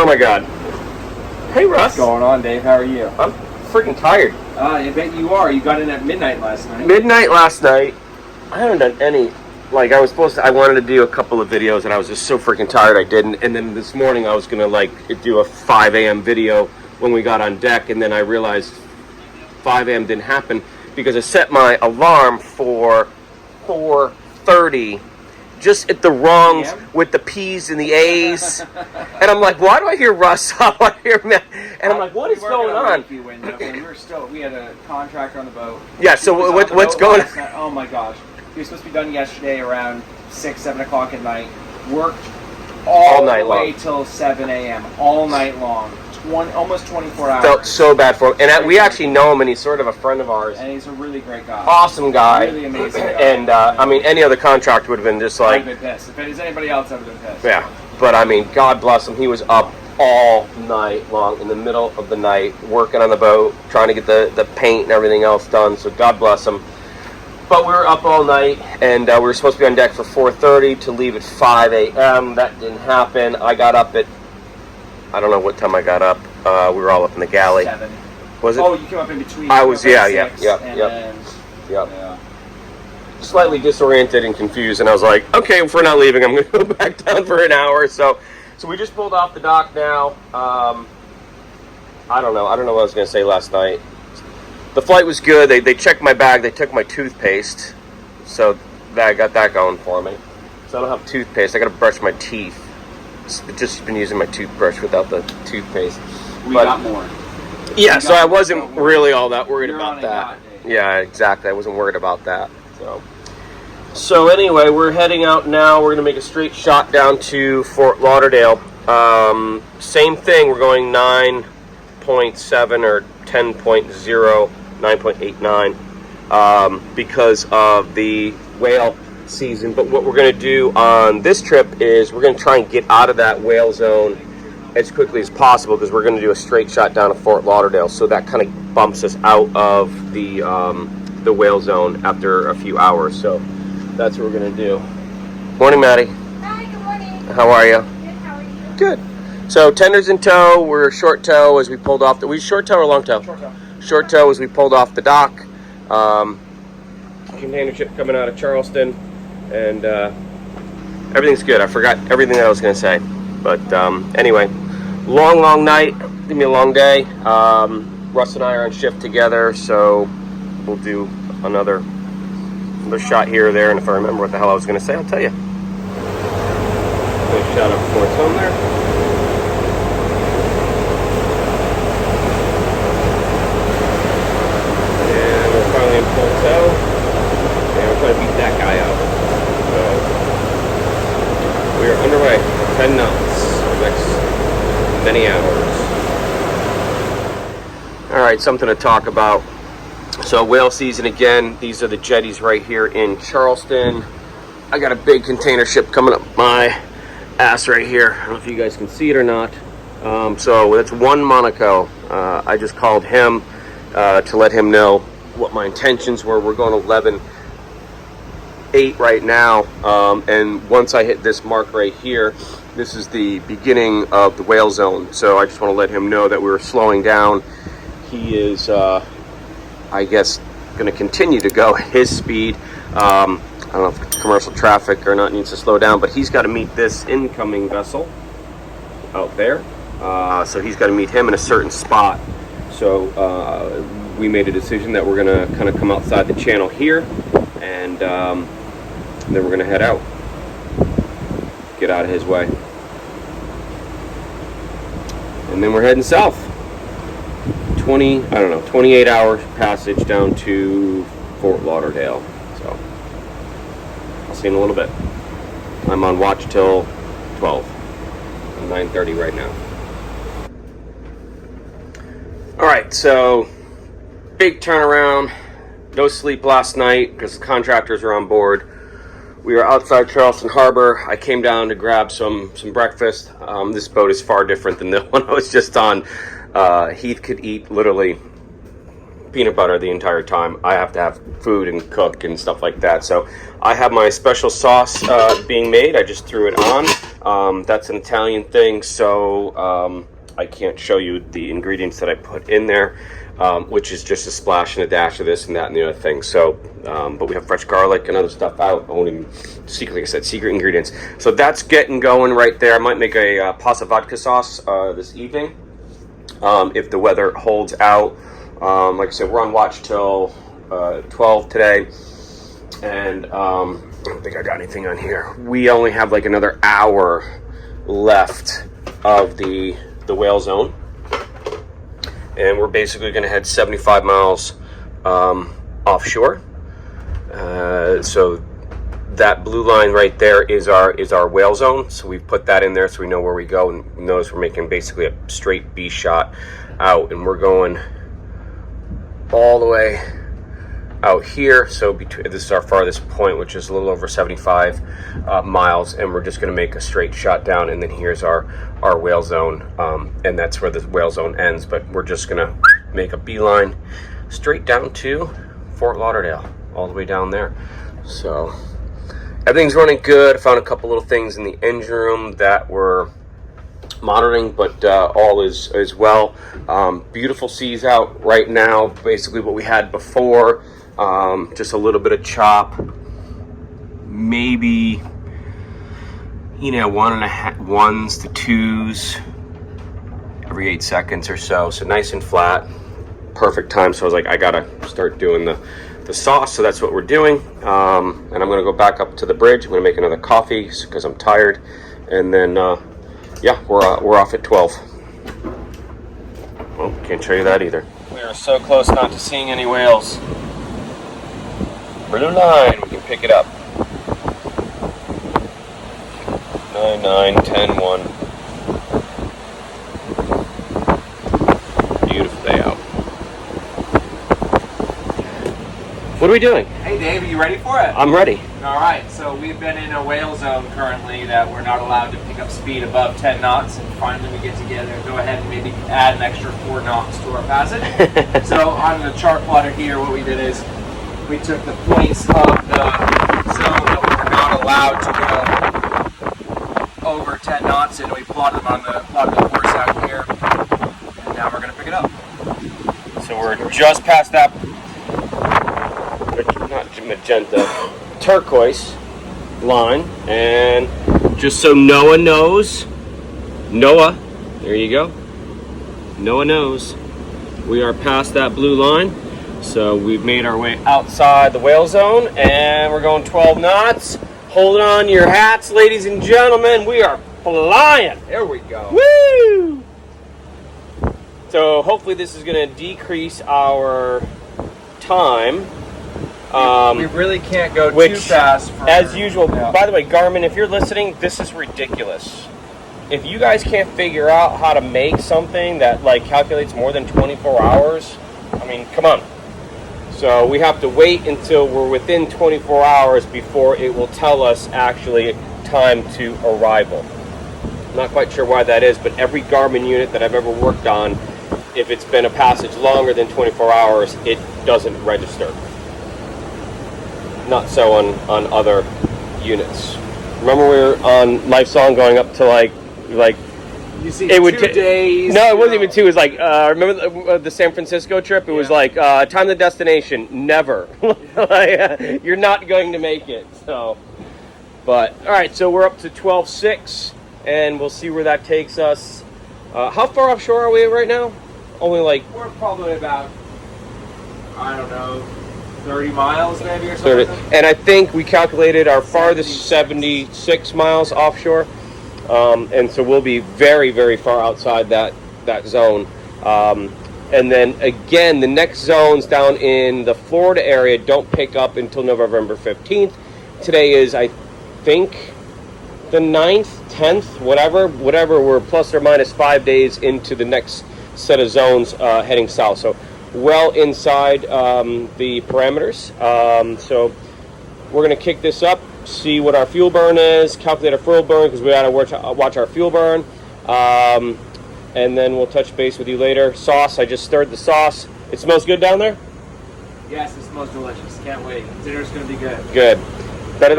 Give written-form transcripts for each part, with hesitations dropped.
my God. Hey, Russ. What's going on, Dave? How are you? I'm freaking tired. I bet you are. You got in at midnight last night. Midnight last night. I haven't done any. Like, I wanted to do a couple of videos, and I was just so freaking tired I didn't. And then this morning I was going to, like, do a 5 a.m. video when we got on deck, and then I realized 5 a.m. didn't happen because I set my alarm for 4:30, just at the wrongs with the P's and the A's. And I'm like, why do I hear Russ? I hear man. And I'm like, what is going on? We had a contractor on the boat. Yeah, so what's going on? Oh my gosh. He was supposed to be done yesterday around 6, 7 o'clock at night. Worked all night the way till 7 a.m. all night long. Almost 24 hours. Felt so bad for him. And we actually know him, and he's sort of a friend of ours. And he's a really great guy. Awesome guy. Really amazing guy. And, I mean, any other contractor would have been just like... I'd have been pissed. If it was anybody else, I would have been pissed. Yeah. But, I mean, God bless him. He was up all night long, in the middle of the night, working on the boat, trying to get the paint and everything else done. So, God bless him. But we were up all night, and we were supposed to be on deck for 4:30 to leave at 5 a.m. That didn't happen. I got up at... I don't know what time I got up. We were all up in the galley. 7. Was it? Oh, you came up in between. I was, yeah. Slightly disoriented and confused, and I was like, okay, if we're not leaving, I'm going to go back down for an hour. So we just pulled off the dock now. I don't know what I was going to say last night. The flight was good. They checked my bag. They took my toothpaste, so I got that going for me. So I don't have toothpaste. I got to brush my teeth. Just been using my toothbrush without the toothpaste. We got more. Yeah, so I wasn't really all that worried about that. Yeah, exactly. I wasn't worried about that. So anyway, we're heading out now. We're going to make a straight shot down to Fort Lauderdale. Same thing. We're going 9.7 or 10.0, 9.89 because of the whale season. But what we're going to do on this trip is we're going to try and get out of that whale zone as quickly as possible because we're going to do a straight shot down to Fort Lauderdale. So that kind of bumps us out of the whale zone after a few hours. So that's what we're going to do. Morning, Maddie. Hi, good morning. How are you? Good, how are you? Good. So tenders in tow. We're short tow as we pulled off. We short tow or long tow? Short tow. Short tow as we pulled off the dock. Container ship coming out of Charleston, and everything's good. I forgot everything that I was going to say, but anyway, long night. Give me a long day. Russ and I are on shift together, so we'll do another shot here or there, and if I remember what the hell I was going to say, I'll tell you. Nice shot up towards home there. And we're finally in full tow. And we're trying to beat that guy out. So we are underway. 10 knots for the next many hours. Alright, something to talk about. So whale season again. These are the jetties right here in Charleston. I got a big container ship coming up my ass right here. I don't know if you guys can see it or not. So that's one Monaco. I just called him to let him know what my intentions were. We're going 11.8 right now. And once I hit this mark right here, this is the beginning of the whale zone. So I just want to let him know that we were slowing down. He is... I guess going to continue to go at his speed. I don't know if commercial traffic or not needs to slow down, but he's got to meet this incoming vessel out there. So he's got to meet him in a certain spot. So we made a decision that we're going to kind of come outside the channel here, and then we're going to head out, get out of his way, and then we're heading south. 28 hour passage down to Fort Lauderdale. So I'll see you in a little bit. I'm on watch till 12. I'm 9:30 right now. Alright, so big turnaround. No sleep last night because the contractors are on board. We are outside Charleston Harbor. I came down to grab some breakfast. This boat is far different than the one I was just on. Heath could eat literally peanut butter the entire time. I have to have food and cook and stuff like that. So I have my special sauce being made. I just threw it on. That's an Italian thing, so I can't show you the ingredients that I put in there, which is just a splash and a dash of this and that and the other thing. So, but we have fresh garlic and other stuff out. I won't even secret, like I said, secret ingredients. So that's getting going right there. I might make a pasta vodka sauce this evening if the weather holds out. Like I said, we're on watch till 12 today, and I don't think I got anything on here. We only have like another hour left of the whale zone, and we're basically going to head 75 miles offshore. So that blue line right there is our whale zone. So we've put that in there so we know where we go, and notice we're making basically a straight B shot out, and we're going all the way out here. So this is our farthest point, which is a little over 75 miles, and we're just going to make a straight shot down, and then here's our whale zone, and that's where the whale zone ends. But we're just going to make a beeline straight down to Fort Lauderdale, all the way down there. So everything's running good. I found a couple little things in the engine room that were monitoring, but all is well. Beautiful seas out right now, basically what we had before. Just a little bit of chop, maybe, you know, 1.5 to 2s every 8 seconds or so. So nice and flat, perfect time. So I was like, I gotta start doing the sauce. So that's what we're doing. And I'm gonna go back up to the bridge. I'm gonna make another coffee because I'm tired, and then yeah, we're off at 12. Well, can't show you that either. We are so close not to seeing any whales. Blue line, we can pick it up. 9, 9, 10, 1. Beautiful day out. What are we doing? Hey Dave, are you ready for it? I'm ready. All right, so we've been in a whale zone currently that we're not allowed to pick up speed above 10 knots, and finally we get together and go ahead and maybe add an extra 4 knots to our passage. So on the chart plotter here, what we did is we took the points of the zone that we were not allowed to go over 10 knots, and we plotted them on the course out here, and now we're going to pick it up. So we're just past that, not magenta, turquoise line, and just so Noah knows, Noah, there you go, Noah knows, we are past that blue line. So we've made our way outside the whale zone, and we're going 12 knots. Hold on to your hats, ladies and gentlemen. We are flying. There we go. Woo! So hopefully this is going to decrease our time. We really can't go too fast. As usual, by the way, Garmin, if you're listening, this is ridiculous. If you guys can't figure out how to make something that like calculates more than 24 hours, I mean, come on. So we have to wait until we're within 24 hours before it will tell us actually time to arrival. Not quite sure why that is, but every Garmin unit that I've ever worked on, if it's been a passage longer than 24 hours, it doesn't register. Not so on other units. Remember we were on Lifesong going up to like you see, it would 2 days. No, it wasn't even 2. It was like remember the San Francisco trip? It was like time to destination. Never. You're not going to make it. So, but all right. So we're up to 12.6, and we'll see where that takes us. How far offshore are we right now? Only like we're probably about, I don't know, 30 miles maybe or something. 30. And I think we calculated our farthest 76 miles offshore. And so we'll be very, very far outside that zone. And then again, the next zones down in the Florida area don't pick up until November 15th. Today is, I think, the 9th, 10th, whatever. We're plus or minus 5 days into the next set of zones heading south. So well inside the parameters. So we're going to kick this up, see what our fuel burn is, calculate our fuel burn because we got to watch our fuel burn, and then we'll touch base with you later. Sauce, I just stirred the sauce. It smells good down there? Yes, it smells delicious. Can't wait. Dinner's going to be good. Good. Better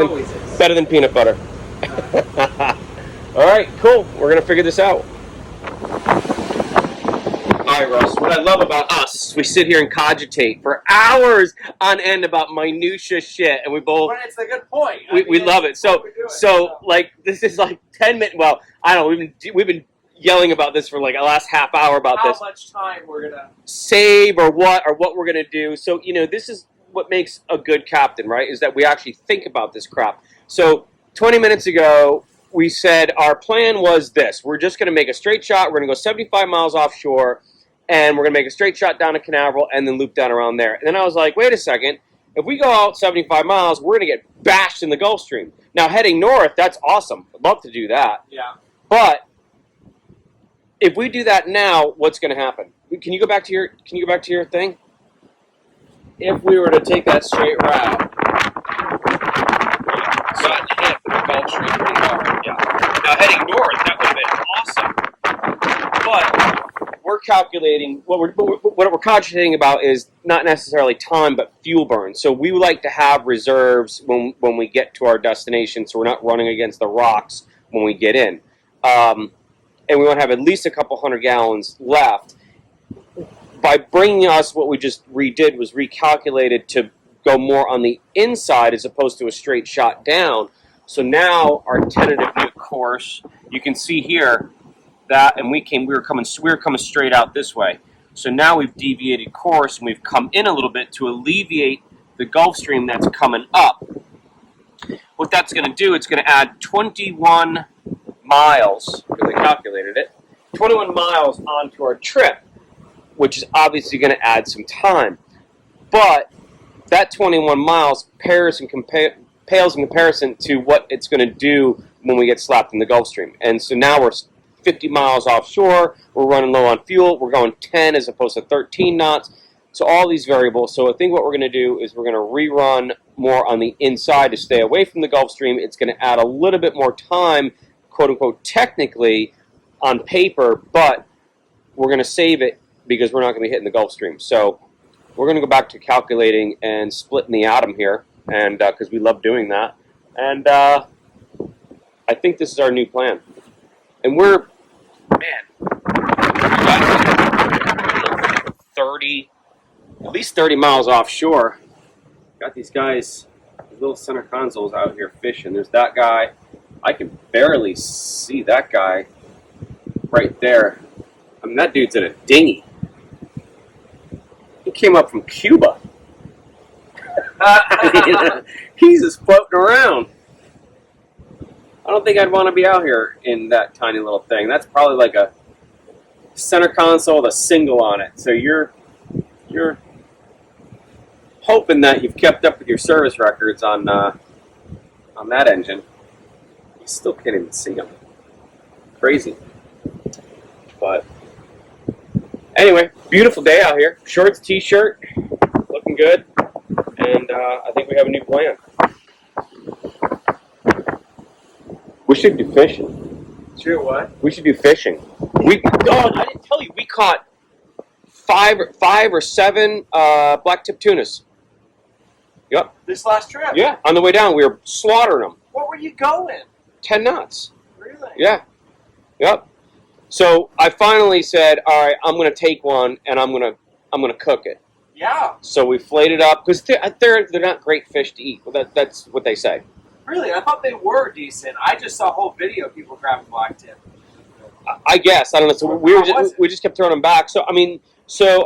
than peanut butter. All right, cool. We're gonna figure this out. All right, Russ. What I love about us, we sit here and cogitate for hours on end about minutia shit, and we both. But it's a good point. We love it. So like this is like 10 minutes. Well, I don't know. We've been yelling about this for like the last half hour about how this. How much time we're gonna save or what we're gonna do. So this is what makes a good captain, right? Is that we actually think about this crap. So 20 minutes ago, we said our plan was this: we're just gonna make a straight shot. We're gonna go 75 miles offshore, and we're gonna make a straight shot down to Canaveral and then loop down around there. And then I was like, wait a second. If we go out 75 miles, we're gonna get bashed in the Gulf Stream. Now heading north, that's awesome. I'd love to do that. Yeah. But if we do that now, what's going to happen? Can you go back to your thing? If we were to take that straight route, got hit with the Gulf Stream pretty hard. Yeah. Now heading north, that would have been awesome. But we're calculating what we're cogitating about is not necessarily time, but fuel burn. So we would like to have reserves when we get to our destination, so we're not running against the rocks when we get in. And we want to have at least a couple 100 gallons left. By bringing us what we just redid was recalculated to go more on the inside as opposed to a straight shot down. So now our tentative course, you can see here that, and we were coming straight out this way. So now we've deviated course and we've come in a little bit to alleviate the Gulf Stream that's coming up. What that's going to do, it's going to add 21 miles, because I calculated it, 21 miles onto our trip, which is obviously going to add some time. But that 21 miles pales in comparison to what it's going to do when we get slapped in the Gulf Stream. And so now we're 50 miles offshore, we're running low on fuel, we're going 10 as opposed to 13 knots. So all these variables. So I think what we're going to do is we're going to rerun more on the inside to stay away from the Gulf Stream. It's going to add a little bit more time, quote-unquote, technically on paper, but we're going to save it because we're not going to be hitting the Gulf Stream. So we're going to go back to calculating and splitting the atom here, and because we love doing that. And I think this is our new plan. And we're, man, 30, at least 30 miles offshore. Got these guys, little center consoles out here fishing. There's that guy. I can barely see that guy right there. I mean, that dude's in a dinghy. He came up from Cuba. He's just floating around. I don't think I'd want to be out here in that tiny little thing. That's probably like a center console with a single on it. So you're hoping that you've kept up with your service records on that engine. Still can't even see them. Crazy. But anyway, beautiful day out here. Shorts, t-shirt, looking good. And I think we have a new plan. We should do fishing. Sure, what? We should do fishing. I didn't tell you, we caught five or seven black-tip tunas. Yep. This last trip? Yeah, on the way down, we were slaughtering them. What were you going? 10 knots. Really? Yeah. Yep. So I finally said, all right, I'm going to take one and I'm going to cook it. Yeah. So we flayed it up because they're not great fish to eat. That's what they say. Really? I thought they were decent. I just saw a whole video of people grabbing blacktip. I guess. I don't know. So we just kept throwing them back. So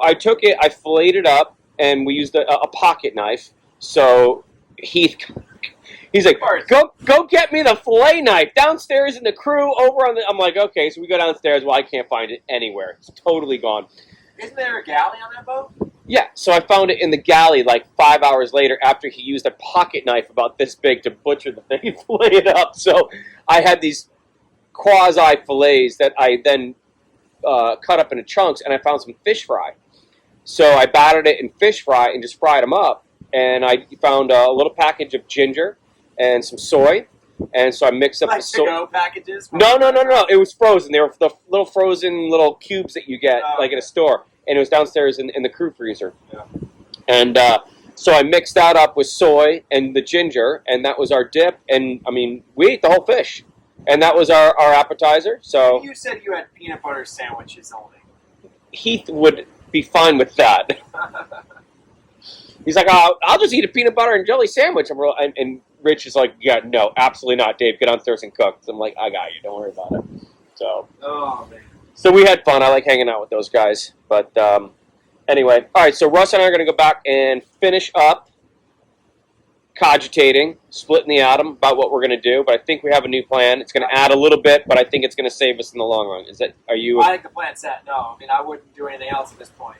I took it, I filleted it up, and we used a pocket knife. So he's like, go get me the fillet knife downstairs in the crew over on the. I'm like, okay. So we go downstairs. Well, I can't find it anywhere. It's totally gone. Isn't there a galley on that boat? Yeah. So I found it in the galley like 5 hours later after he used a pocket knife about this big to butcher the thing and fillet it up. So I had these quasi fillets that I then cut up into chunks, and I found some fish fry. So I battered it in fish fry and just fried them up. And I found a little package of ginger and some soy. And so I mixed up like the soy. to-go packages? No. It was frozen. They were the little frozen little cubes that you get like in a store. And it was downstairs in the crew freezer. Yeah. And so I mixed that up with soy and the ginger, and that was our dip. And I mean, we ate the whole fish. And that was our appetizer. So You said you had peanut butter sandwiches only. Heath would be fine with that. He's like, I'll just eat a peanut butter and jelly sandwich. And Rich is like, yeah, no, absolutely not, Dave. Get downstairs and cook. So I'm like, I got you. Don't worry about it. So, Oh, man. So we had fun. I like hanging out with those guys. But anyway, all right. So Russ and I are going to go back and finish up cogitating, splitting the atom about what we're going to do. But I think we have a new plan. It's going to add a little bit, but I think it's going to save us in the long run. Are you? I think the plan's set. No, I mean, I wouldn't do anything else at this point.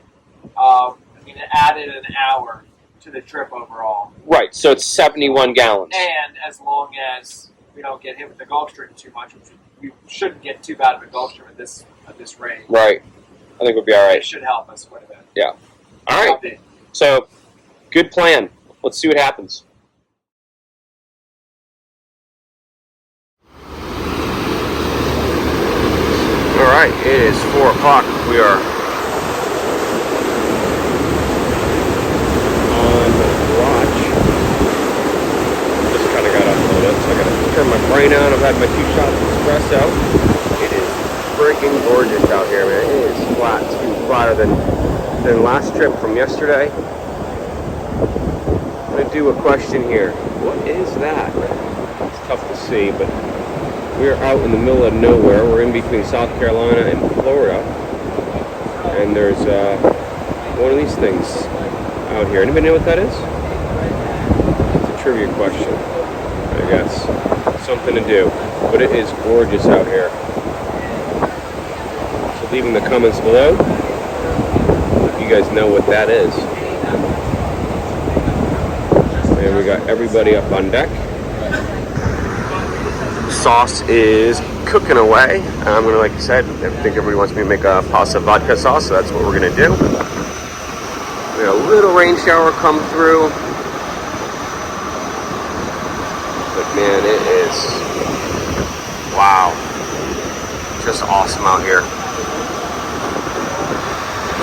I mean, it added an hour to the trip overall. Right, so it's 71 gallons. And as long as we don't get hit with the Gulf Stream too much, which we shouldn't get too bad of a Gulf Stream at this rate. Right. I think we'll be all right. It should help us quite a bit. Yeah. All right. So, good plan. Let's see what happens. All right, it is 4 o'clock. We are on watch. Just kind of got uploaded, so I got to turn my brain on. I've had my 2 shots of espresso. It is freaking gorgeous out here, man. It is flat, too flatter than last trip from yesterday. I'm going to do a question here. What is that? It's tough to see, but we're out in the middle of nowhere. We're in between South Carolina and Florida. And there's one of these things out here. Anybody know what that is? It's a trivia question, I guess. Something to do. But it is gorgeous out here. So leave in the comments below if you guys know what that is. And we got everybody up on deck. Sauce is cooking away. I'm gonna, like I said, I think everybody wants me to make a pasta vodka sauce, so that's what we're gonna do. We had a little rain shower come through, but man, it is, wow, just awesome out here.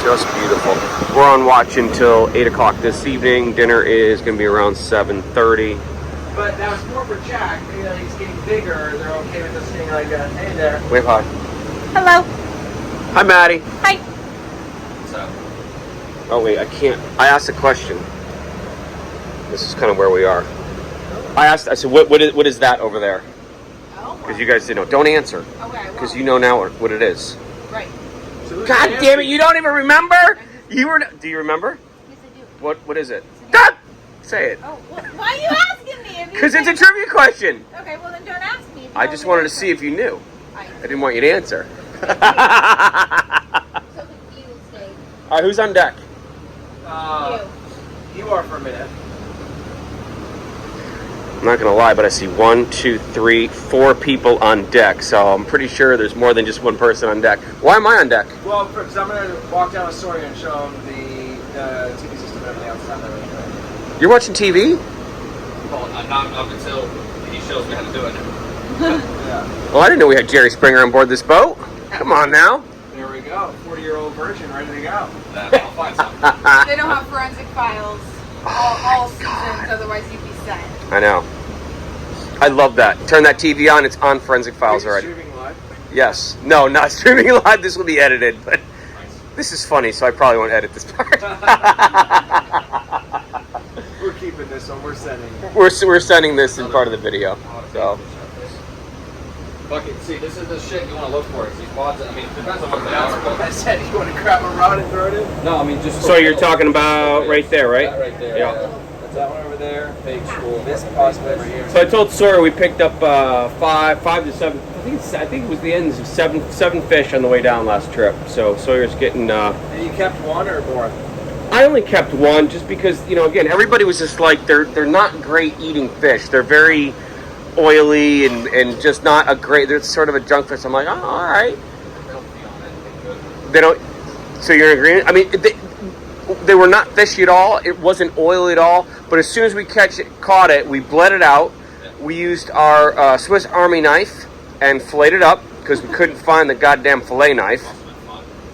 Just beautiful. We're on watch until 8 o'clock this evening. Dinner is gonna be around 7:30. But that was more for Jack. Maybe that he's getting bigger. They're okay with us saying like, hey there. Wave hi. Hello. Hi, Maddie. Hi. What's up? Oh wait, I can't. I asked a question. This is kind of where we are. I said, what is that over there? Oh. Because you guys didn't know. Don't answer. Okay. Because you know now what it is. Right. God damn it! You don't even remember? You were. Do you remember? Yes, I do. What is it? Ah! Say it. Oh, well, why are you asking me? Because it's a trivia question. Okay, well then don't ask me. I just wanted to see if you knew. I didn't want you to answer. so confused, Dave. All right, who's on deck? You are for a minute. I'm not gonna lie, but I see 1, 2, 3, 4 people on deck. So I'm pretty sure there's more than just one person on deck. Why am I on deck? Well, because I'm going to walk down with Sawyer and show him the TV system and everything else on there. You're watching TV? Well, not up until he shows me how to do it. Yeah. Well, I didn't know we had Jerry Springer on board this boat. Come on now. There we go. 40-year-old version ready to go. I'll find something. They don't have forensic files all seasons, otherwise you'd be set. I know. I love that. Turn that TV on. It's on Forensic Files already. Streaming live. Yes. No, not streaming live. This will be edited, but this is funny, so I probably won't edit this part. We're keeping this one. We're sending. We're sending this in part of the video. So. Fuck it. See, this is the shit you want to look for. It's these pods. I mean, it depends on what they are. But I said, you want to grab a rod and throw it in? no, I mean just. So you're talking about right there, right? That right there. Yeah. That's that one over there. Big school. This possibly over here. So I told Sawyer we picked up 5 to 7. I think it was the ends of seven fish on the way down last trip. So Sawyer's getting. And you kept one or more? I only kept one just because, again, everybody was just like they're not great eating fish. They're very oily and just not a great. They're sort of a junk fish. I'm like, oh, all right. They don't. So you're in agreement? I mean, they were not fishy at all. It wasn't oily at all. But as soon as we caught it, we bled it out. We used our Swiss Army knife and filleted it up because we couldn't find the goddamn fillet knife.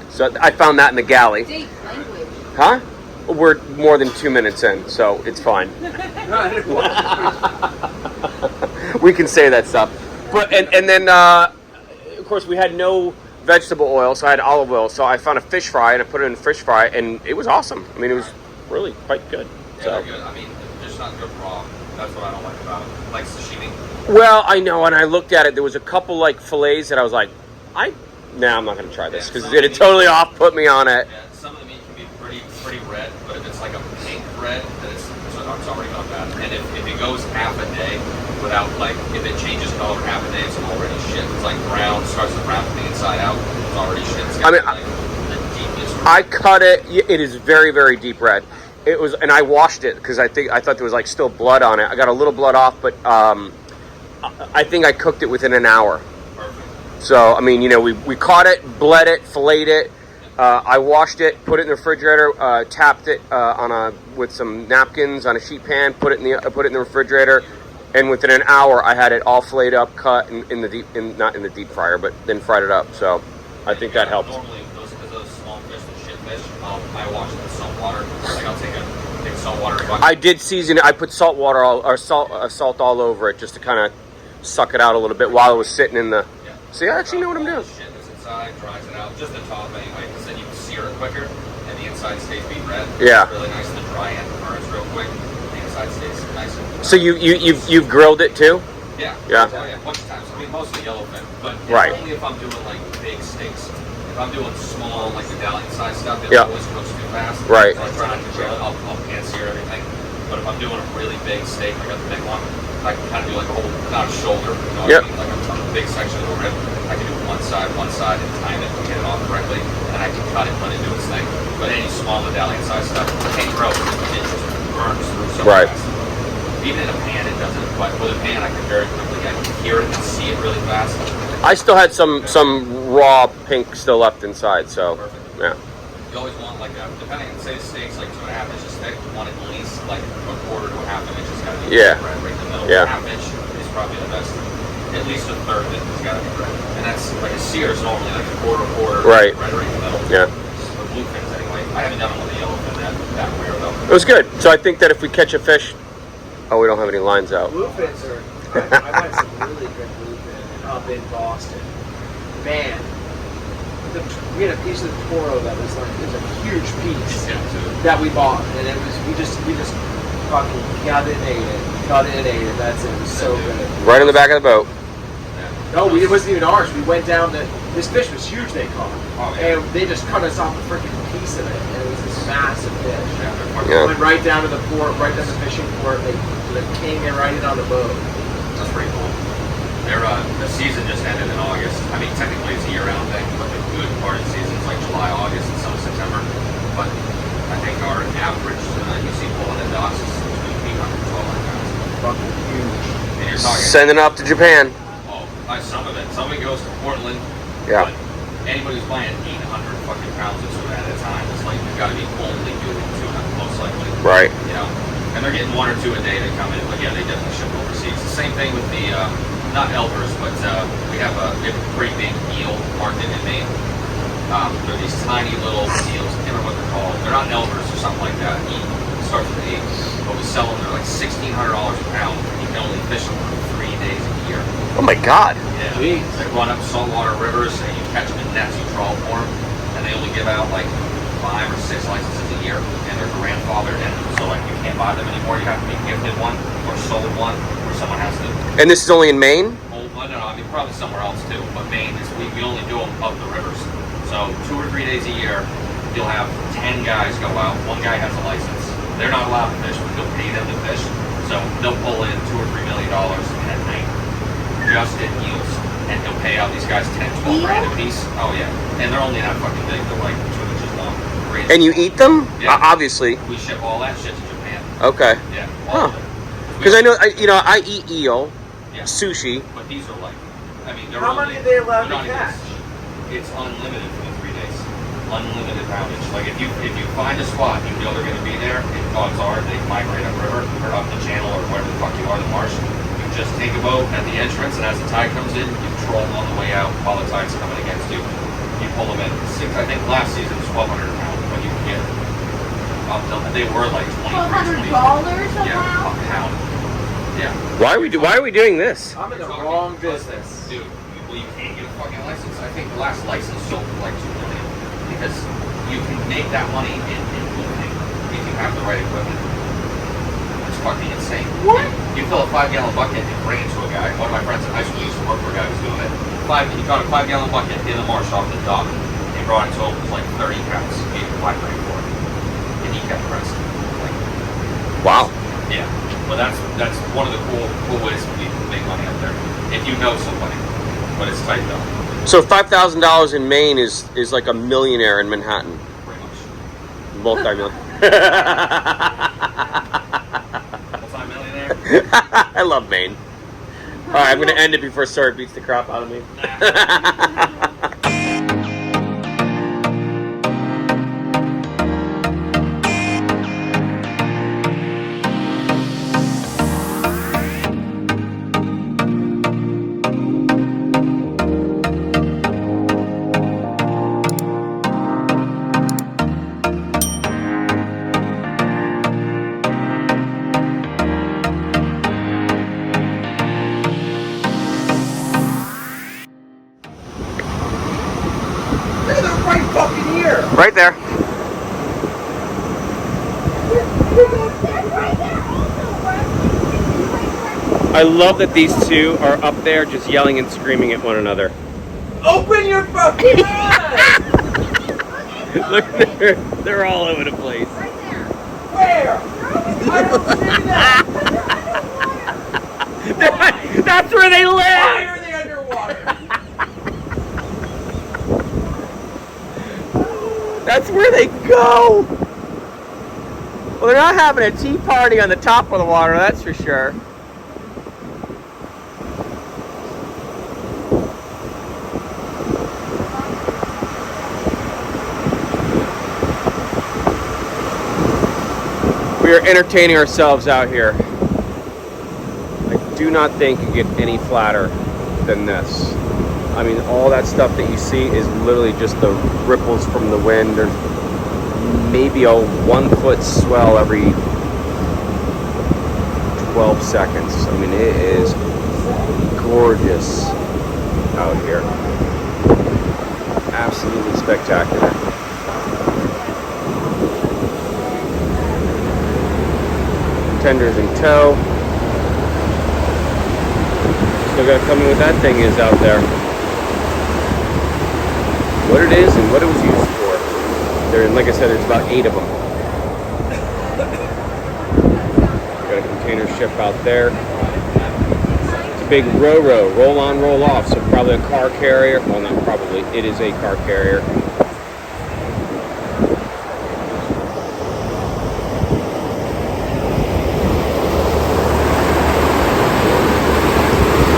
So I found that in the galley. Deep language. Huh? We're more than 2 minutes in, so it's fine. We can say that stuff. But and then of course we had no vegetable oil, so I had olive oil. So I found a fish fry and I put it in a fish fry, and it was awesome. I mean, it was really quite good. Yeah, So. they're good. I mean, they're just not good raw. That's what I don't like about it. Like sashimi. Well, I know, and I looked at it. There was a couple like fillets that I was like, I'm not going to try this because it totally off-put me on it. Yeah, some of the meat can be pretty red, but if it's like a pink red, then it's already gone bad. And if it goes half a day without like, if it changes color half a day, it's already shit. It's like brown, starts to brown from the inside out. It's already shit. It's got like the deepest red. I cut it. It is very, very deep red. It was, and I washed it because I thought there was like still blood on it. I got a little blood off, but I think I cooked it within an hour. Perfect. So I mean, we caught it, bled it, filleted it. I washed it, put it in the refrigerator, tapped it with some napkins on a sheet pan, put it in the refrigerator, and within an hour I had it all filleted up, cut not in the deep fryer, but then fried it up. So I think that helps. Normally, those small fish, the shit fish, I wash it with salt water. Like I'll take a salt water bucket. I did season it. I put salt all over it just to kind of suck it out a little bit while it was sitting in the. Yeah. See, I actually know what I'm doing. Shit that's inside dries it out, just the top anyway, because then you can sear it quicker, and the inside stays beat red. Yeah. It's really nice. The dry end burns real quick. The inside stays nice. So you've grilled it too? Yeah. Yeah. Oh, yeah. A bunch of times. I mean, mostly yellowfin, but Right. only if I'm doing like big steaks. If I'm doing small, like medallion size stuff, it Yeah. always cooks too fast. Right. So I try not to grill it. I'll pan sear everything. But if I'm doing a really big steak, like a big one, I can kind of do like a whole, not a shoulder, you know what Yep. I mean? Like a big section of the rib. I can do one side, and time it and get it off correctly, and I can cut it, let it do its thing. But any small medallion size stuff, I can't grill it. It just burns through so Right. fast. Even in a pan, it doesn't. But with a pan, I can very quickly, I can hear it and see it really fast. I still had some raw pink still left inside, so Perfect. yeah. You always want like depending on, say the steak's like 2.5 inches thick, you want at least like a quarter to a half an inch. It's gotta be Yeah. red right in the middle. Yeah. Half inch is probably the best. At least a third of it has gotta be red. And that's like a sear is normally like a quarter, Right. red right in the middle. Yeah. But bluefins anyway. I haven't done them with the yellowfin that rare though. It was good. So I think that if we catch a fish, we don't have any lines out. Bluefins are. I went some really good bluefin up in Boston. Man, we had a piece of the Toro that was like, it was a huge piece that we bought, and it was we just fucking got it and ate it, got it and ate it. That's it. It was so good. Right on the back of the boat. No, it wasn't even ours. We went down to this fish was huge. They caught, Oh, yeah. and they just cut us off a freaking piece of it, and it was this massive fish. Yeah. Went right down to the port, right down the fishing port. They came in right in on the boat. That's pretty cool. The season just ended in August. I mean, technically it's a year-round thing, but the good part of the season is like July, August, and some of September. But I think our average you see pulling in docks is between 800 and 1,200 pounds. Fucking huge. And you're talking, Sending up to Japan. some of it. Some of it goes to Portland. Yeah. But anybody who's buying 800 fucking pounds of tuna at a time, it's like you've got to be only doing tuna, most likely. Right. You know, and they're getting 1 or 2 a day that come in, but yeah, they definitely ship overseas. The same thing with the, not Elvers, but we have a pretty big eel market in Maine. They're these tiny little eels, I can't remember what they're called. They're not Elvers or something like that. E starts with an E. But we sell them, they're like $1,600 a pound. You can only fish them for 3 days a year. Oh my God. Yeah. Jeez. They run up saltwater rivers and you catch them in nets, you trawl for them, and they only give out like 5 or 6 licenses a year, and they're grandfathered in. So like you can't buy them anymore. You have to be gifted one or sold one, or someone has to. And this is only in Maine? Hold one. No, I mean probably somewhere else too, but Maine is we only do them up the rivers. So 2 or 3 days a year, you'll have 10 guys go out. One guy has a license. They're not allowed to fish, but they'll pay them to fish. So they'll pull in $2 or $3 million in a night just in eels, and he'll pay out these guys 10, 12 grand a piece. Oh yeah, and they're only not fucking big. They're like 2 inches long. Crazy. And you eat them? Yeah. Obviously. We ship all that shit to Japan. Okay. Yeah. Huh. All of it. Because I know, I eat eel, Yeah. sushi. But these are like, I mean, they're How only, many are they allowed they're to not even- catch? It's unlimited for the 3 days. Unlimited poundage. Like if you find a spot, you know they're going to be there. And dogs are, they migrate upriver or up the channel or wherever the fuck you are, the marsh. You just take a boat at the entrance, and as the tide comes in, you troll on the way out while the tide's coming against you. You pull them in. I think last season was 1,200 a pound when you can get up till they were like 20, $1,200 $20. a Yeah, pound? a pound. Yeah. Why are we doing this? I'm in the wrong business. Dude, well, you can't get a fucking license. I think the last license sold for like $2 million because you can make that money in evening if you have the right equipment. It's fucking insane. What? You fill a 5-gallon bucket and bring it to a guy. One of my friends in high school used to work for a guy who was doing it. He got a 5-gallon bucket in the marsh off the dock. He brought it to him. It was like 30 pounds. He gave him $5 grand for it, and he kept the rest. Like, Wow. yeah. Well, that's one of the cool ways we can make money out there if you know somebody. But it's tight though. So $5,000 in Maine is like a millionaire in Manhattan. Pretty much. Multi-millionaire. Multi-millionaire. I love Maine. All right, I'm going to end it before Sarah beats the crap out of me. They're right fucking here. Right there. I love that these two are up there just yelling and screaming at one another. Open your fucking eyes! Look, they're all over the place. Where? I don't see that. That's where they Why live! are they underwater? That's where they go! Well, they're not having a tea party on the top of the water, that's for sure. We are entertaining ourselves out here. I do not think you get any flatter than this. I mean, all that stuff that you see is literally just the ripples from the wind. There's maybe a 1 foot swell every 12 seconds. I mean, it is gorgeous out here. Absolutely spectacular. Tenders in tow. Still gotta tell me what that thing is out there. What it is and what it was used for. There, like I said, there's about 8 of them. Got a container ship out there. It's a big row, roll on, roll off. So probably a car carrier. Well, not probably. It is a car carrier.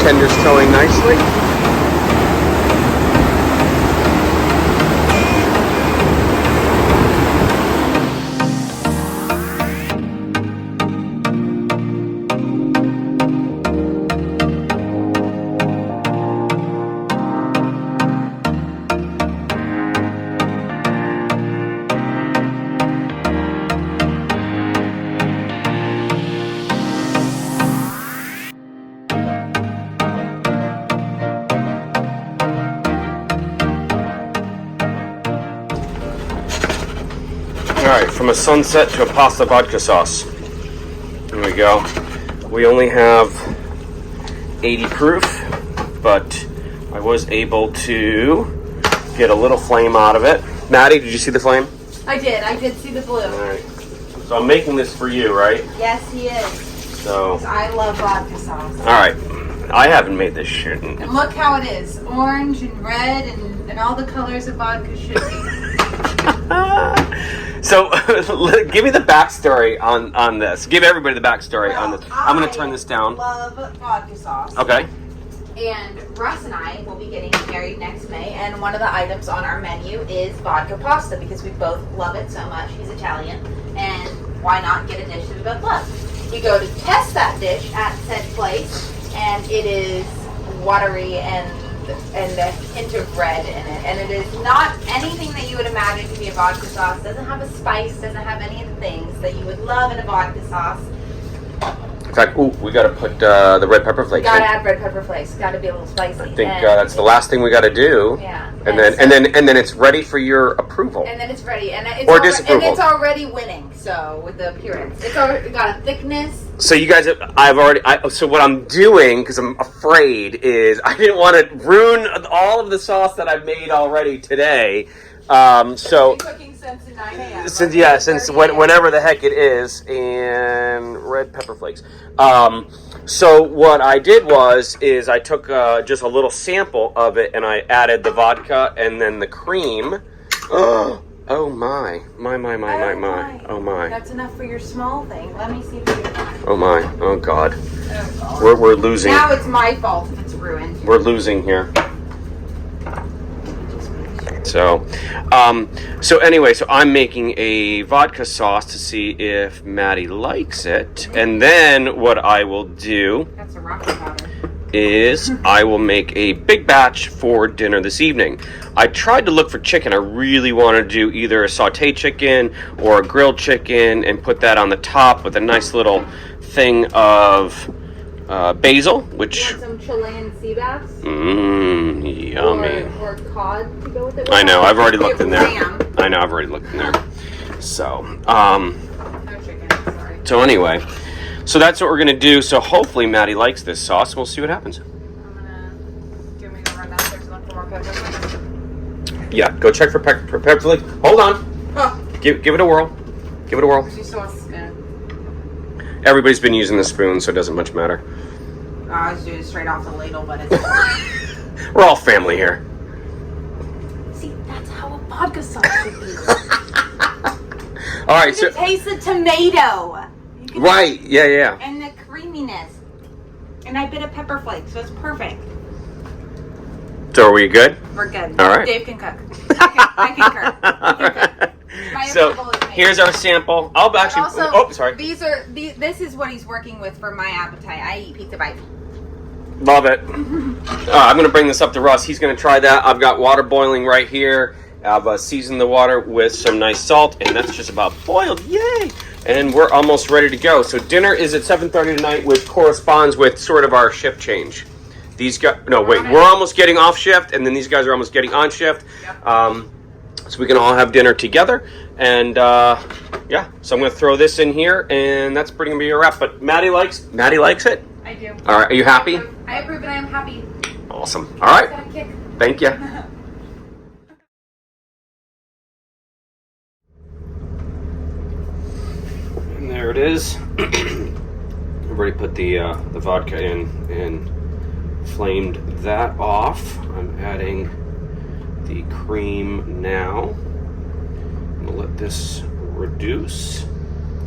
Tenders towing nicely. Alright, from a sunset to a pasta vodka sauce. There we go. We only have 80 proof, but I was able to get a little flame out of it. Maddie, did you see the flame? I did see the blue. Alright. So I'm making this for you, right? Yes, he is. So, 'Cause I love vodka sauce. alright. I haven't made this shit. And look how it is. Orange and red and all the colors of vodka should be. So, give me the backstory on this. Give everybody the backstory on this. I'm going to turn this down. I love vodka sauce. Okay. And Russ and I will be getting married next May, and one of the items on our menu is vodka pasta because we both love it so much. He's Italian, and why not get a dish that we both love? You go to test that dish at said place, and it is watery and a hint of red in it, and it is not anything that you would imagine to be a vodka sauce. Doesn't have a spice, doesn't have any of the things that you would love in a vodka sauce. fact, we got to put the red pepper flakes Gotta in. add red pepper flakes. Gotta be a little spicy. I think that's the last thing we got to do. Yeah. And then it's ready for your approval. And then it's ready, and it's Or disapproval. and it's already winning. So with the appearance, it's already got a thickness. So you guys, so what I'm doing, because I'm afraid, is I didn't want to ruin all of the sauce that I've made already today. So Been cooking since 9 a.m. since whenever the heck it is, and red pepper flakes. So what I did is I took just a little sample of it, and I added the vodka and then the cream. Oh my. Oh my. That's enough for your small thing. Let me see if you can. Oh my. Oh God. Oh, God. We're losing. Now it's my fault if it's ruined. We're losing here. So, so anyway, so I'm making a vodka sauce to see if Maddie likes it, and then what I will do That's a rocket powder. is I will make a big batch for dinner this evening. I tried to look for chicken. I really want to do either a sauté chicken or a grilled chicken and put that on the top with a nice little thing of basil, which... You want some Chilean sea bass? Yummy. Or cod to go with it? I know, I've already looked in there. Lamb. I know, I've already looked in there. So, No chicken, sorry. so anyway, so that's what we're going to do. So hopefully Maddie likes this sauce. We'll see what happens. I'm gonna... Do you want me to run downstairs and look for more pepper flakes? Yeah, go check for pepper flakes. Hold on. Oh, Give it a whirl. Give it a whirl. she still wants a spoon. Everybody's been using the spoon, so it doesn't much matter. I was doing it straight off the ladle, but it's... We're all family here. See, that's how a vodka sauce should be. All right, You so... can taste the tomato. You can Right, yeah. And the creaminess. And I bit a pepper flake, so it's perfect. So are we good? We're good. All right. Dave can cook. I concur. My So approval is made. here's our sample. I'll But actually... also, oh, sorry. this is what he's working with for my appetite. I eat pizza bites. Love it. I'm going to bring this up to Russ. He's going to try that. I've got water boiling right here. I've seasoned the water with some nice salt, and that's just about boiled. Yay! And we're almost ready to go. So dinner is at 7:30 tonight, which corresponds with sort of our shift change. These guys... No, wait. We're almost getting off shift, and then these guys are almost getting on shift. Yep. So we can all have dinner together. And, yeah. So I'm going to throw this in here, and that's pretty going to be a wrap. But Maddie likes it? I do. All right. Are you happy? I approve and I am happy. Awesome. All right. Got a kick. Thank you. And there it is. I've already put the vodka in and flamed that off. I'm adding the cream now. I'm gonna let this reduce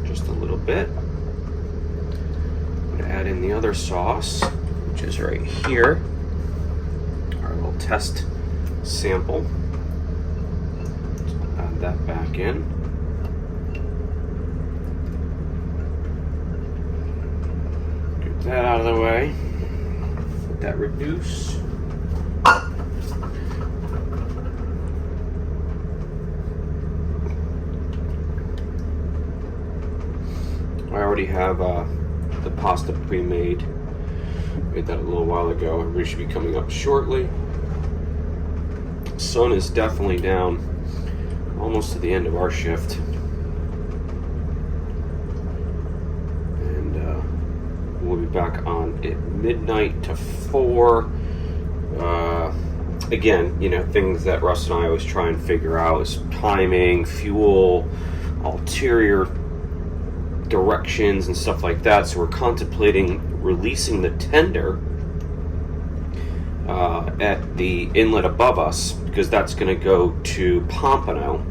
just a little bit. I'm gonna add in the other sauce, which is right here. Our little test sample. Add that back in. Get that out of the way. Let that reduce. I already have the pasta pre-made. Made that a little while ago. We should be coming up shortly. Sun is definitely down almost to the end of our shift. And we'll be back on at midnight to 4. Again, you know, things that Russ and I always try and figure out is timing, fuel, ulterior directions and stuff like that. So we're contemplating releasing the tender at the inlet above us, because that's going to go to Pompano.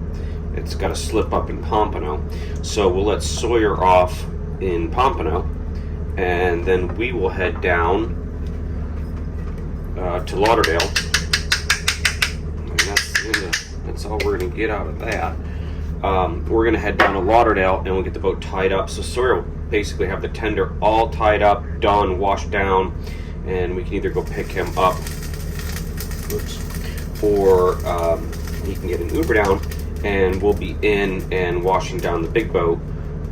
It's got to slip up in Pompano. So we'll let Sawyer off in Pompano, and then we will head down to Lauderdale. And that's all we're going to get out of that. We're going to head down to Lauderdale, and we'll get the boat tied up. So Sawyer will basically have the tender all tied up, done, washed down, and we can either go pick him up, or he can get an Uber down, and we'll be in and washing down the big boat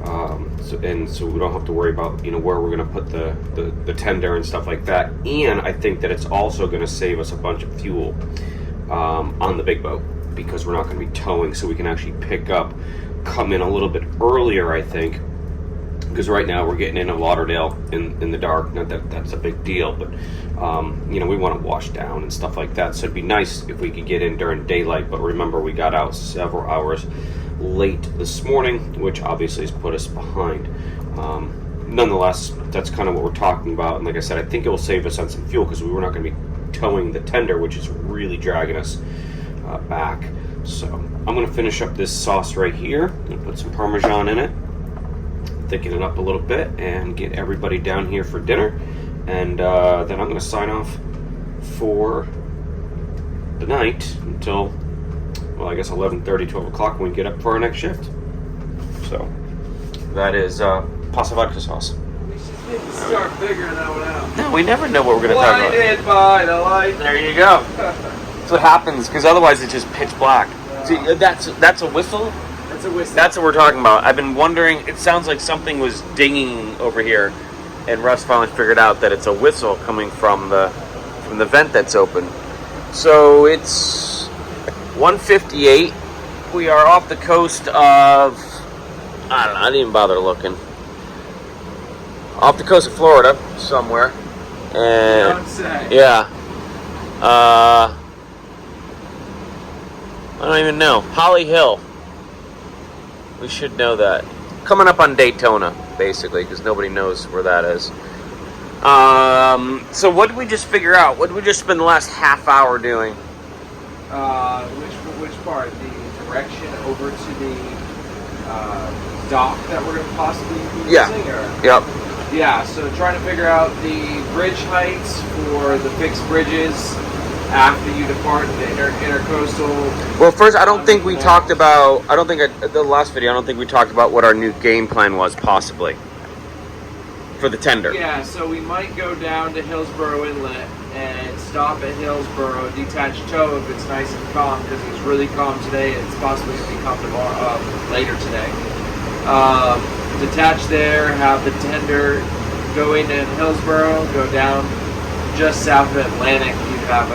So we don't have to worry about, you know, where we're going to put the tender and stuff like that. And I think that it's also going to save us a bunch of fuel on the big boat, because we're not going to be towing, so we can actually come in a little bit earlier, I think, because right now we're getting into Lauderdale in the dark. Not that that's a big deal, but you know, we want to wash down and stuff like that, so it'd be nice if we could get in during daylight. But remember, we got out several hours late this morning, which obviously has put us behind. Nonetheless, that's kind of what we're talking about, and like I said, I think it will save us on some fuel, because we were not going to be towing the tender, which is really dragging us back. So I'm going to finish up this sauce right here and put some Parmesan in it, thicken it up a little bit, and get everybody down here for dinner. And then I'm going to sign off for the night until, well, I guess 11:30, 12 o'clock when we get up for our next shift. So that is pasta vodka sauce. We should maybe start figuring that one out. No, we never know what we're going to talk about. Blinded by the light. There you go. That's what happens, because otherwise it's just pitch black. See, that's a whistle. That's a whistle. That's what we're talking about. I've been wondering. It sounds like something was dinging over here, and Russ finally figured out that it's a whistle coming from the vent that's open. So it's 1:58. We are off the coast of, I don't know, I didn't even bother looking. Off the coast of Florida somewhere, and Don't say. yeah. I don't even know. Holly Hill. We should know that. Coming up on Daytona, basically, because nobody knows where that is. So what did we just figure out? What did we just spend the last half hour doing? Which part? The direction over to the dock that we're going to possibly be using? Or? Yep. Yeah, so trying to figure out the bridge heights for the fixed bridges after you depart the intercoastal. Well, first, I don't think we talked about, the last video, I don't think we talked about what our new game plan was, possibly, for the tender. Yeah, so we might go down to Hillsborough Inlet and stop at Hillsborough, detach tow if it's nice and calm, because it's really calm today. It's possibly going to be calm tomorrow, later today. Detach there, have the tender go into Hillsborough, go down just south of Atlantic. You have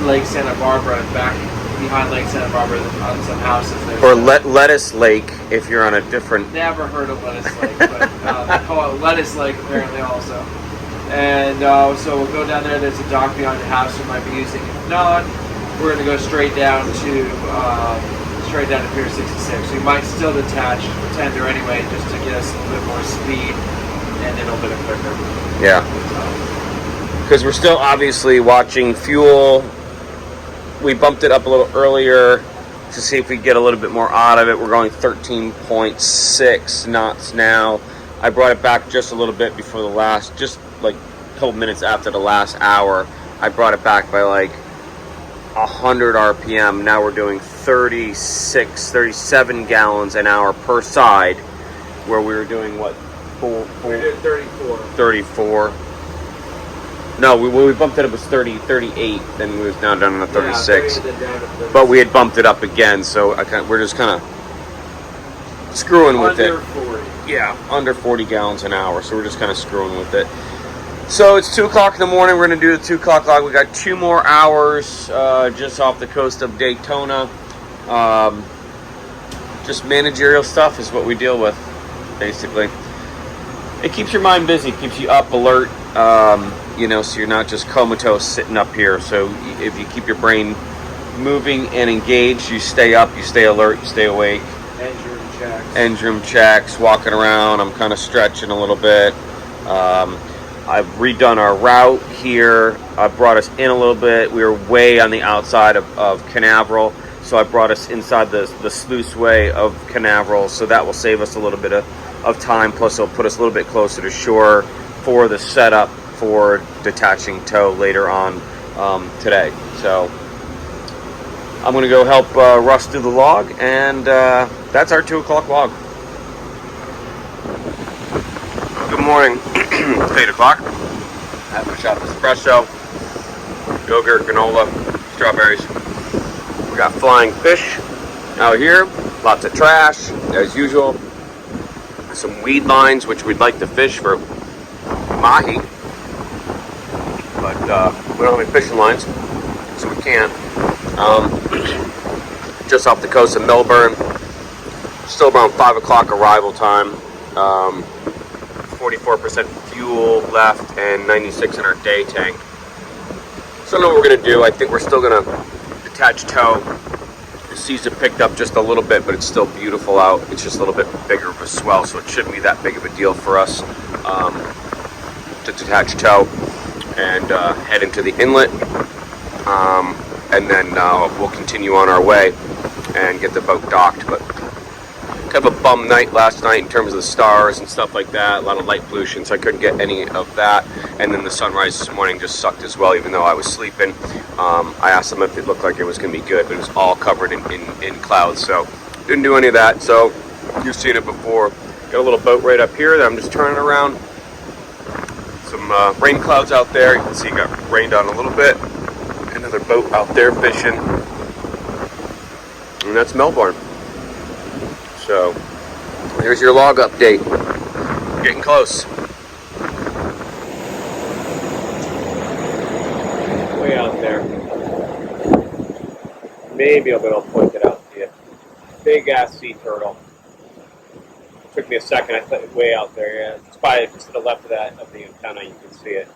Lake Santa Barbara, and back behind Lake Santa Barbara on some houses. Or Lettuce Lake, if you're on a different... Never heard of Lettuce Lake, but they call it Lettuce Lake apparently also. And so we'll go down there. There's a dock behind the house we might be using. If not, we're going to go straight down to Pier 66. We might still detach the tender anyway, just to get us a little bit more speed and a little bit quicker. Yeah. Because we're still obviously watching fuel. We bumped it up a little earlier to see if we get a little bit more out of it. We're going 13.6 knots now. I brought it back just a little bit before the last, just like a couple minutes after the last hour. I brought it back by like 100 RPM. Now we're doing 37 gallons an hour per side, where we were doing what? We did 34. 34. No, we bumped it up, it was 38, then we was now down to 36. Yeah, but we had bumped it up again, so we're just kind of screwing with it. Under 40. Yeah, under 40 gallons an hour, so we're just kind of screwing with it. So it's 2 o'clock in the morning, we're going to do the 2 o'clock log. We got 2 more hours just off the coast of Daytona. Just managerial stuff is what we deal with, basically. It keeps your mind busy, keeps you up, alert, so you're not just comatose sitting up here. So if you keep your brain moving and engaged, you stay up, you stay alert, you stay awake. Engine room checks, walking around. I'm kind of stretching a little bit. I've redone our route here. I brought us in a little bit. We were way on the outside of Canaveral, so I brought us inside the sluiceway of Canaveral, so that will save us a little bit of time. Plus, it'll put us a little bit closer to shore for the setup for detaching tow later on today. So I'm going to go help Russ do the log, and that's our 2 o'clock log. Good morning. It's 8 o'clock. Having a shot of espresso, yogurt, granola, strawberries. We got flying fish out here. Lots of trash, as usual. some weed lines, which we'd like to fish for mahi, but we don't have any fishing lines, so we can't. Just off the coast of Melbourne, still around 5 o'clock arrival time. 44% fuel left and 96 in our day tank. So I don't know what we're gonna do. I think we're still gonna detach tow. The seas have picked up just a little bit, but it's still beautiful out. It's just a little bit bigger of a swell, so it shouldn't be that big of a deal for us to detach tow and head into the inlet. And then we'll continue on our way and get the boat docked. But kind of a bum night last night in terms of the stars and stuff like that. A lot of light pollution, so I couldn't get any of that. And then the sunrise this morning just sucked as well, even though I was sleeping. I asked them if it looked like it was going to be good, but it was all covered in clouds, so didn't do any of that. So you've seen it before. Got a little boat right up here that I'm just turning around. Some rain clouds out there. You can see it got rained on a little bit. Another boat out there fishing. And that's Melbourne. So, here's your log update. Getting close. Way out there. Maybe I'll be able to point it out to you. Big ass sea turtle. Took me a second. I thought way out there. Yeah, it's probably just to the left of that of the antenna. You can see it.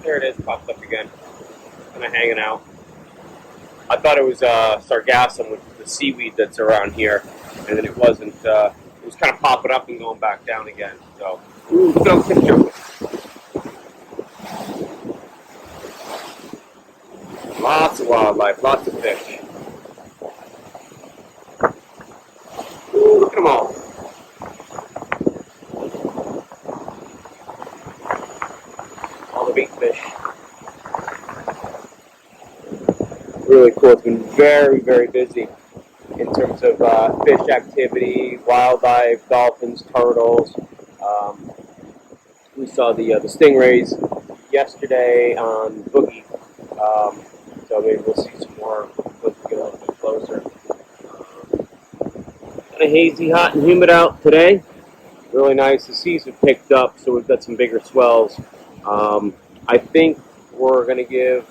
There it is. Popped up again. Kind of hanging out. I thought it was sargassum, which is the seaweed that's around here, and then it wasn't. It was kind of popping up and going back down again. So, look at that picture. Lots of wildlife, lots of fish. Ooh, look at them all. All the big fish. Really cool. It's been very, very busy in terms of fish activity, wildlife, dolphins, turtles. We saw the stingrays yesterday on Boogie, so maybe we'll see some more once we get a little bit closer. Kind of hazy, hot, and humid out today. Really nice. The seas have picked up, so we've got some bigger swells. I think we're going to give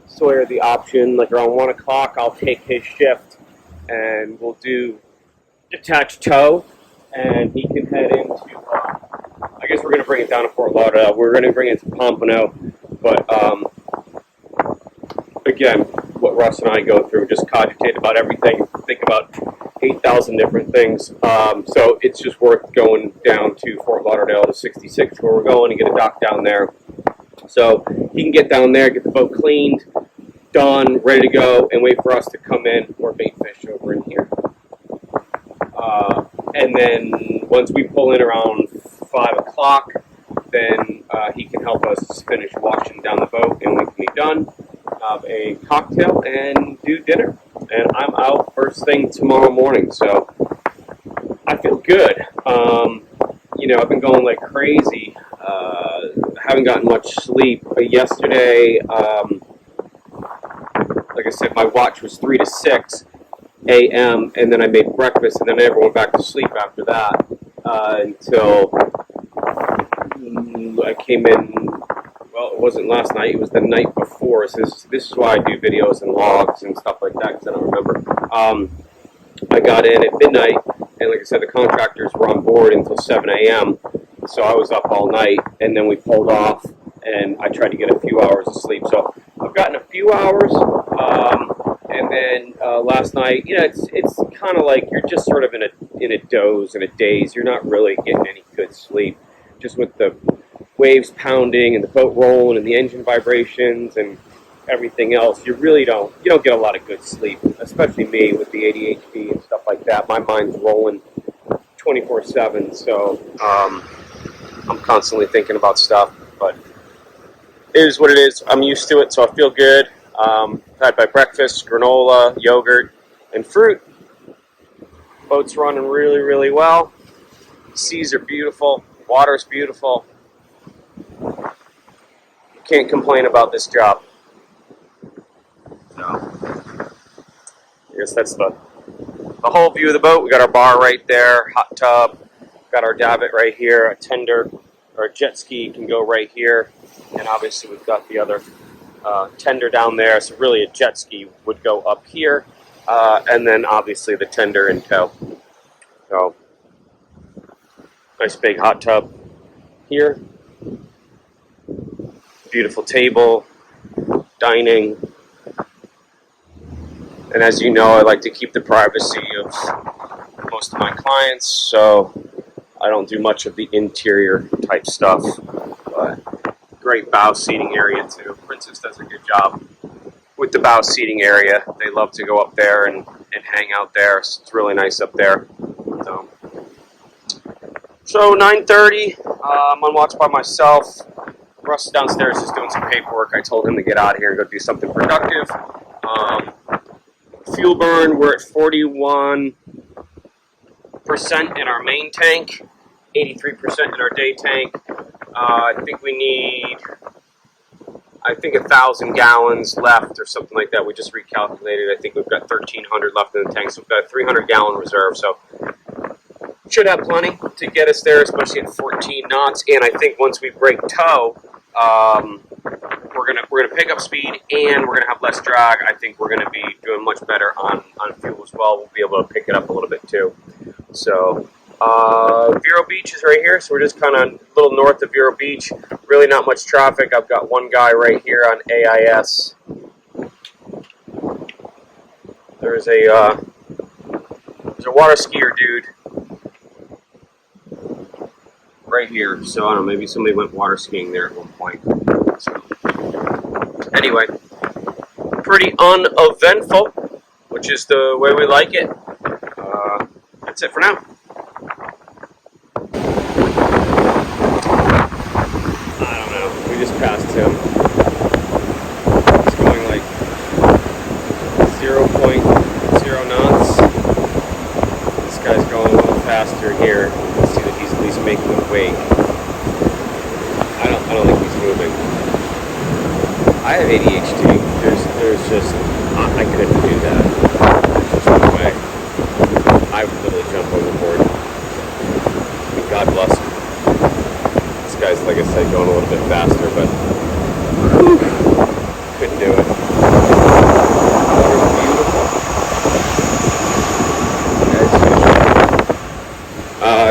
Sawyer the option, like around 1 o'clock, I'll take his shift and we'll do detached tow, and he can head into, I guess we're going to bring it down to Fort Lauderdale. We're going to bring it to Pompano, but again, what Russ and I go through, just cogitate about everything, think about 8,000 different things. So it's just worth going down to Fort Lauderdale to 66, where we're going, to get a dock down there. So he can get down there, get the boat cleaned, done, ready to go, and wait for us to come in or bait fish over in here. And then once we pull in around 5 o'clock, then he can help us finish washing down the boat, and we can be done, have a cocktail, and do dinner. And I'm out first thing tomorrow morning, so I feel good. You know, I've been going like crazy. Haven't gotten much sleep. Yesterday, like I said, my watch was 3 to 6 a.m. and then I made breakfast, and then I never went back to sleep after that until I came in. Well, it wasn't last night, it was the night before. So this is why I do videos and logs and stuff like that, because I don't remember. I got in at midnight, and like I said, the contractors were on board until 7 a.m. So I was up all night, and then we pulled off, and I tried to get a few hours of sleep. So I've gotten a few hours, and then last night, you know, it's kind of like you're just sort of in a doze, in a daze. You're not really getting any good sleep, just with the waves pounding and the boat rolling and the engine vibrations and everything else. You don't get a lot of good sleep, especially me with the ADHD and stuff like that. My mind's rolling 24/7, so I'm constantly thinking about stuff, but it is what it is. I'm used to it, so I feel good. Had my breakfast, granola, yogurt, and fruit. Boat's running really, really well. Seas are beautiful. Water's beautiful. Can't complain about this job. So, I guess that's the the whole view of the boat. We got our bar right there, hot tub, got our davit right here, a tender or a jet ski can go right here, and obviously we've got the other tender down there. So really, a jet ski would go up here, and then obviously the tender in tow. So nice big hot tub here, beautiful table, dining. And as you know, I like to keep the privacy of most of my clients, so I don't do much of the interior type stuff. But great bow seating area too. Princess does a good job with the bow seating area. They love to go up there and hang out there. So it's really nice up there. So 9:30, I'm on watch by myself. Russ is downstairs just doing some paperwork. I told him to get out of here and go do something productive. Fuel burn, we're at 41% in our main tank, 83% in our day tank. I think we need, 1,000 gallons left or something like that. We just recalculated. I think we've got 1,300 left in the tank, so we've got a 300-gallon reserve. So should have plenty to get us there, especially at 14 knots. And I think once we break tow, we're gonna pick up speed and we're gonna have less drag. I think we're gonna be doing much better on fuel as well. We'll be able to pick it up a little bit too. So Vero Beach is right here, so we're just kind of a little north of Vero Beach. Really not much traffic. I've got one guy right here on AIS. There's a water skier dude right here. So I don't know, maybe somebody went water skiing there at one point. So anyway, pretty uneventful, which is the way we like it. That's it for now. I don't know. We just passed him. It's going like 0.0 knots. This guy's going a little faster here. You can see that he's at least making a wake. I don't think he's moving. I have ADHD. There's just I couldn't do that. There's just no way. I would literally jump overboard. I mean, God bless him. This guy's, like I said, going a little bit faster, but couldn't do it. Water's beautiful.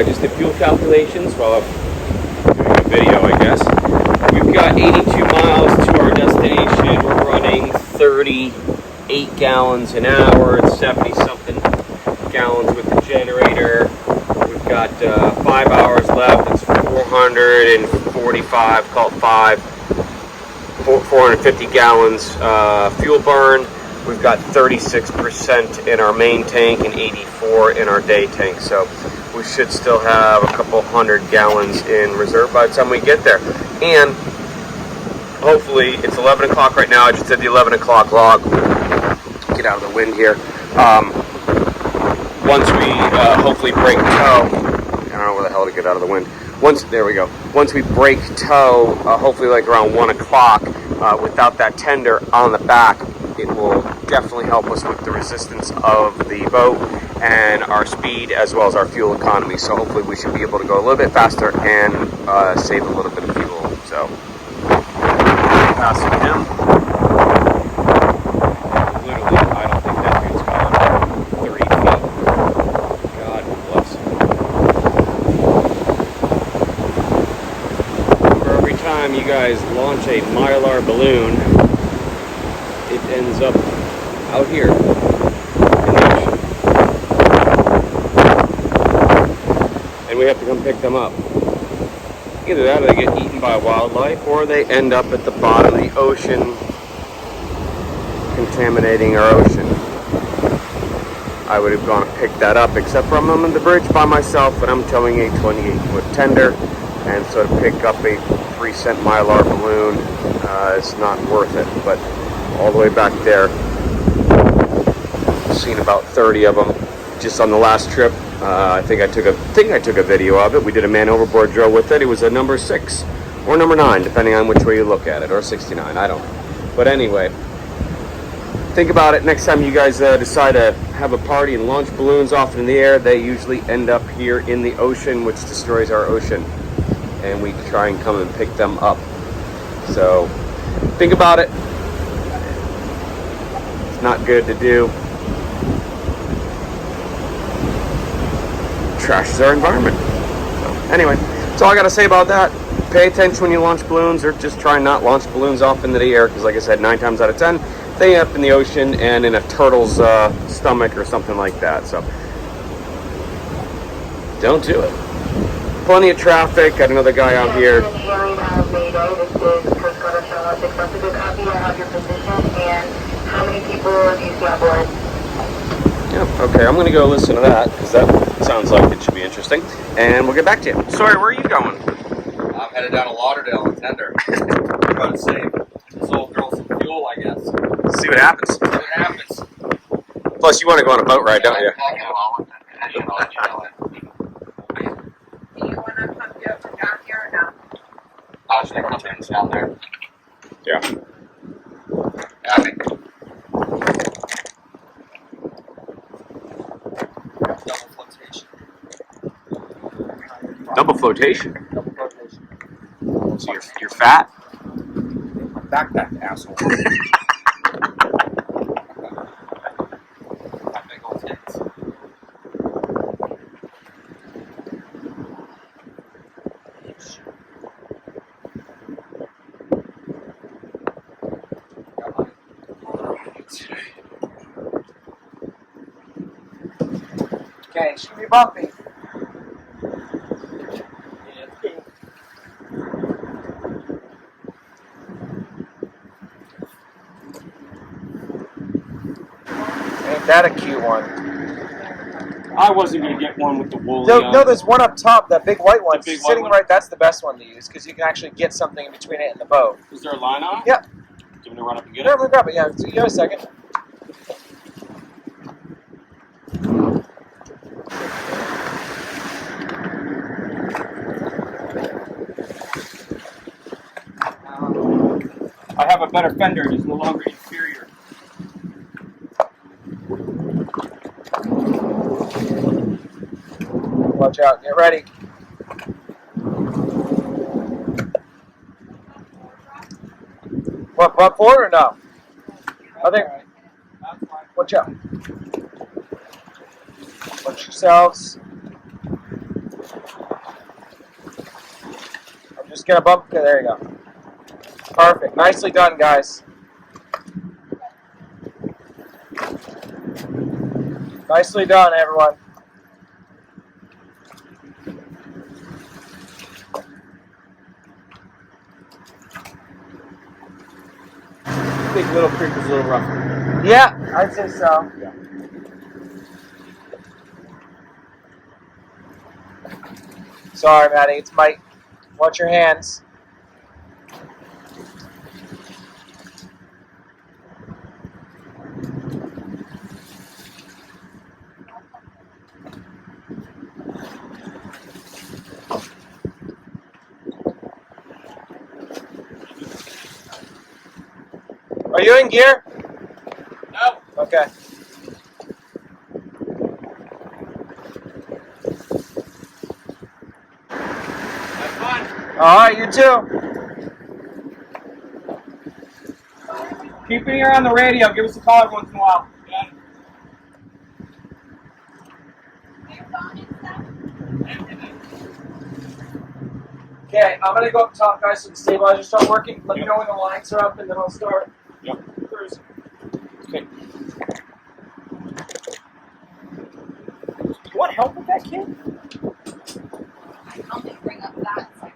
Just the fuel calculations while I'm doing a video, I guess. We've got 82 miles to our destination. We're running 38 gallons an hour. It's 70-something gallons with the generator. We've got 5 hours left. It's 445, call it 450 gallons fuel burn. We've got 36% in our main tank and 84 in our day tank. So we should still have a couple hundred gallons in reserve by the time we get there. And hopefully, it's 11 o'clock right now. I just did the 11 o'clock log. Get out of the wind here. Once we hopefully break tow, I don't know where the hell to get out of the wind. There we go. Once we break tow, hopefully like around 1 o'clock, without that tender on the back, it will definitely help us with the resistance of the boat and our speed as well as our fuel economy. So hopefully we should be able to go a little bit faster and save a little bit of fuel. So passing him. Literally, I don't think that dude's gone 30 feet. God bless him. For every time you guys launch a Mylar balloon, it ends up out here in the ocean. And we have to come pick them up. Either that or they get eaten by wildlife, or they end up at the bottom of the ocean, contaminating our ocean. I would have gone and picked that up, except for I'm on the bridge by myself, and I'm towing a 28-foot tender, and so to pick up a 3-cent Mylar balloon is not worth it. But all the way back there, I've seen about 30 of them just on the last trip. I think I took a video of it. We did a man overboard drill with it. It was a number 6 or number 9, depending on which way you look at it, or 69. I don't know. But anyway, think about it. Next time you guys decide to have a party and launch balloons off in the air, they usually end up here in the ocean, which destroys our ocean. And we try and come and pick them up. So think about it. It's not good to do. Trashes our environment. So anyway, that's all I got to say about that. Pay attention when you launch balloons, or just try not launch balloons off into the air, because like I said, 9 times out of 10 they end up in the ocean and in a turtle's stomach or something like that. So don't do it. Plenty of traffic. Got another guy out here. Yep, okay, I'm gonna go listen to that, because that sounds like it should be interesting. And we'll get back to you. Sorry, where are you going? I'm headed down to Lauderdale on tender. I'm trying to save this old girl some fuel, I guess. See what happens. See what happens. Plus, you want to go on a boat ride, don't you? Do you want to come down here or no? I was going to come down there. Yeah. Yeah, I think. Double flotation. Double flotation. Double flotation. So you're fat? My backpack, asshole. That big old tits. Okay, should be bumpy. Ain't that a cute one? I wasn't going to get one with the woolly No, there's one up top, that big white one. The big white Sitting one? right, that's the best one to use, because you can actually get something in between it and the boat. Is there a line on it? Yeah. Do you want to run up and get Yeah, it? we'll grab it. Yeah, you have a second. I have a better fender. It is no longer inferior. Watch out. Get ready. What, bump forward or no? I think. Watch out. Watch yourselves. I'm just going to bump. Okay, there you go. Perfect. Nicely done, guys. Nicely done, everyone. Big Little Creek was a little rough. Yeah, I'd say so. Yeah. Sorry, Maddie. It's Mike. Watch your hands. Are you in gear? No. Okay. Have fun. All right, you too. Keep an ear on the radio. Give us a call every once in a while. Yeah. Okay, I'm gonna go up top, guys, so the stabilizers start working. Let me know when the lights are up, and then I'll start. Yep. Cruising. Okay. You want help with that, kid? I only bring up that section.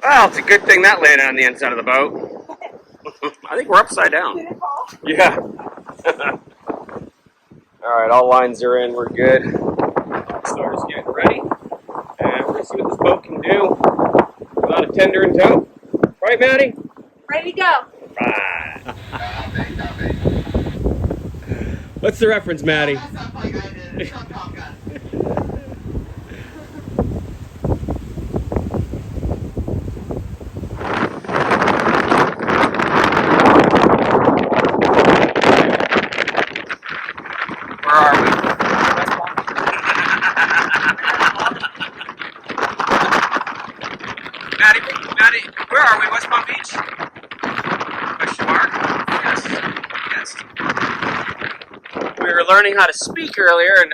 Well, it's a good thing that landed on the inside of the boat. I think we're upside down. Yeah. All right, all lines are in. We're good. Starter's getting ready, and we're gonna see what this boat can do without Got a tender in tow. Right, Maddie? Ready to go. Right. What's the reference, Maddie? Where are we? Maddie, where are we? West Palm Beach? Question mark? Yes. Yes. We were learning how to speak earlier and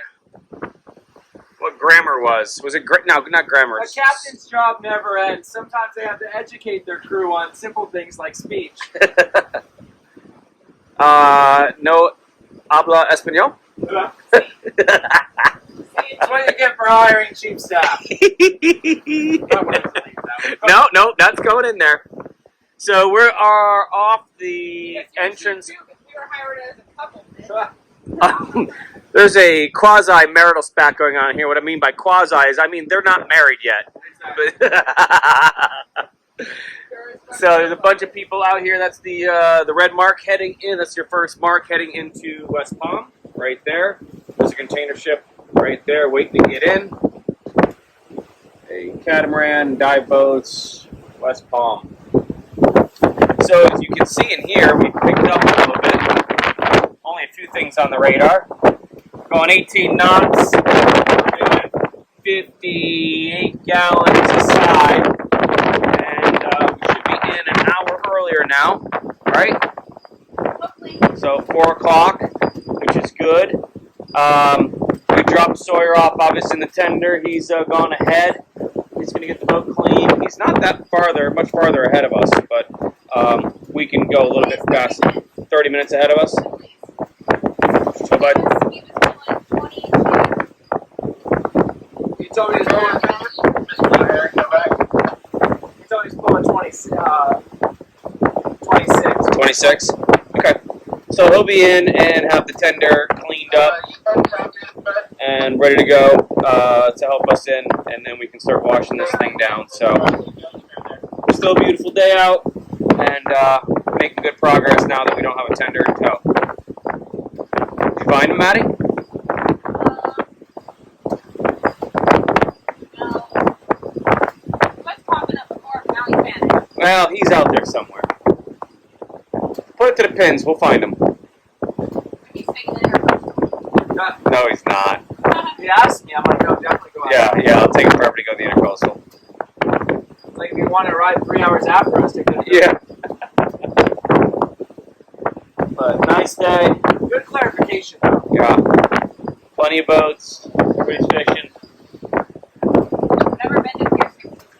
what grammar was. Was it no, not grammar. A captain's job never ends. Sometimes they have to educate their crew on simple things like speech. No habla español? That's what you get for hiring cheap staff. No, that's going in there. So we are off the entrance. We were hired as a couple. There's a quasi-marital spat going on here. What I mean by quasi is, they're not married yet. So there's a bunch of people out here. That's the red mark heading in. That's your first mark heading into West Palm. Right there. There's a container ship right there waiting to get in. A catamaran, dive boats, West Palm. So as you can see in here, we picked up a little bit. Only a few things on the radar. Going 18 knots, 58 gallons a side, and we should be in an hour earlier now, right? Hopefully. So 4 o'clock, which is good. We dropped Sawyer off, obviously, in the tender. He's gone ahead. He's going to get the boat clean. He's not that much farther ahead of us, but we can go a little bit faster. 30 minutes ahead of us. So, bud. He told me he's pulling. He told me he's pulling 26. 26? Okay. So he'll be in and have the tender cleaned up and ready to go to help us in, and then we can start washing this thing down. So still a beautiful day out, and making good progress now that we don't have a tender in tow. Did you find him, Maddie? What's popping up more now he's vanished? Well, he's out there somewhere. Put it to the pins. We'll find him. He's taking the air. No, he's not. He asked me, I'm like, no, definitely go out. Yeah, I'll take it forever to go to the intercoastal. Like if you want to ride 3 hours after us, to go. Yeah. But nice day. Good clarification, though. Yeah. Plenty of boats. Everybody's fishing. Never been to Pier 66.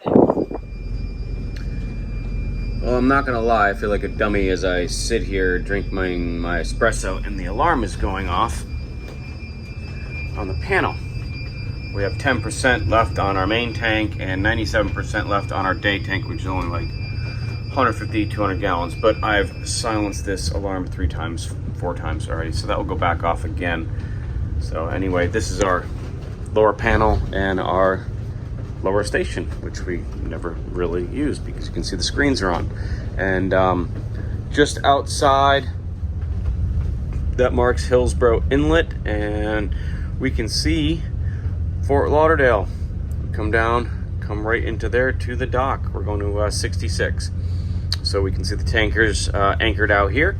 Well, I'm not gonna lie. I feel like a dummy as I sit here drinking my espresso, and the alarm is going off on the panel. We have 10% left on our main tank and 97% left on our day tank, which is only like 150, 200 gallons. But I've silenced this alarm 4 times already, so that will go back off again. So anyway, this is our lower panel and our lower station, which we never really use because you can see the screens are on. And just outside, that marks Hillsborough Inlet, and we can see Fort Lauderdale. Come down, come right into there to the dock. We're going to 66. So we can see the tankers anchored out here.